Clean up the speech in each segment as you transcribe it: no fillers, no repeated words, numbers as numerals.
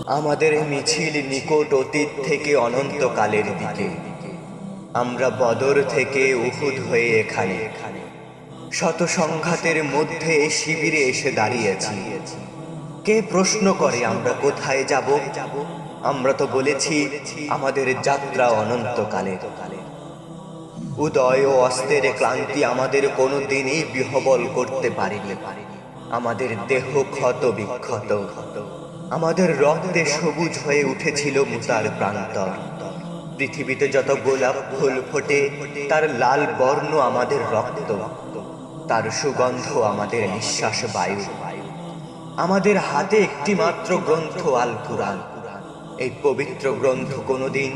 আমাদের মিছিল নিকট অতীত থেকে অনন্তকালের দিকে। আমরা বদর থেকে উহুদ হয়ে এখানে শত সংঘাতের মধ্যে শিবিরে এসে দাঁড়িয়েছি। কে প্রশ্ন করে আমরা কোথায় যাব? আমরা তো বলেছি আমাদের যাত্রা অনন্তকালের। উদয় ও অস্তের ক্লান্তি আমাদের কোনো দিনই বিহবল করতে পারেনি। আমাদের দেহ ক্ষত বিক্ষত, আমাদের রক্তে সবুজ হয়ে উঠেছিল মুতার প্রান্তর। পৃথিবীতে যত গোলাপ ফুল ফোটে তার লাল বর্ণ আমাদের রক্ত, তার সুগন্ধ আমাদের নিঃশ্বাস বায়ু। আমাদের হাতে একটি মাত্র গ্রন্থ আল কুরআন। এই পবিত্র গ্রন্থ কোনোদিন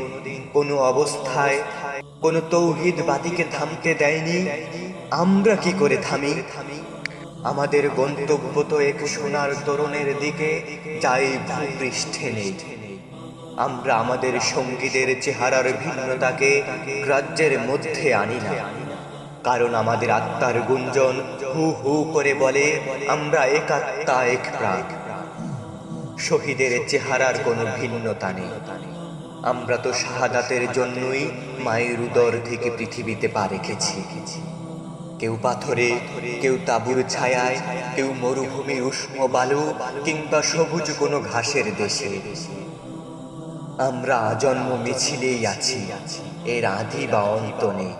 কোনো অবস্থায় কোনো তৌহিদবাদীকে থামতে দেয়নি। আমরা কি করে থামি? আমাদের গন্তব্য তো এক সোনার তরুণের দিকে, যাই ভূপৃষ্ঠে নেই। আমরা আমাদের সঙ্গীদের চেহারার ভিন্নতাকে গ্রাহ্যের মধ্যে আনি না, কারণ আমাদের আত্মার গুঞ্জন হু হু করে বলে আমরা এক আত্মা, এক প্রাণ। শহীদের চেহারার কোনো ভিন্নতা নেই। আমরা তো শাহাদাতের জন্যই মায়ের উদর থেকে পৃথিবীতে পা রেখেছি। কেউ পাথরে, কেউ তাঁবুর ছায়ায়, কেউ মরুভূমির উষ্ণ বালু কিংবা সবুজ কোনো ঘাসের দেশে। আমরা আজন্ম মিছিলেই আছি, এর আদি বা অন্ত নেই।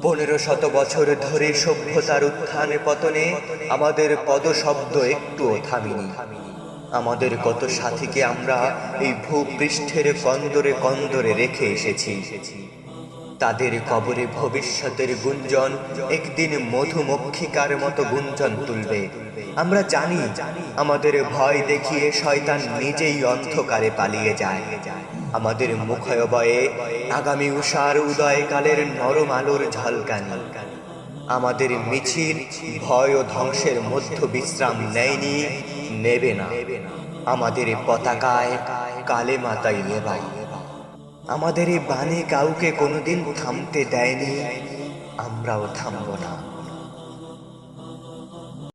1500 বছর ধরে সভ্যতার উত্থানে পতনে আমাদের পদশব্দ একটুও থামিনি। আমাদের কত সাথীকে আমরা এই ভূপৃষ্ঠের কন্দরে কন্দরে রেখে এসেছি। তাদের কবরে ভবিষ্যতের গুঞ্জন একদিন মধুমক্ষিকার মতো গুঞ্জন তুলবে। আমরা জানি আমাদের ভয় দেখিয়ে শয়তান নিজেই অন্ধকারে পালিয়ে যায়। আমাদের মুখায়বয়ে আগামী উষার উদয়কালের নরম আলোর ঝলকানি। আমাদের মিছিল ভয় ও ধ্বংসের মধ্য বিশ্রাম নেয়নি, নেবে না। আমাদের পতাকায় কালেমা তাইয়্যিবা। আমাদের এই বাণী কাউকে কোনোদিন থামতে দেয়নি, আমরাও থামব না।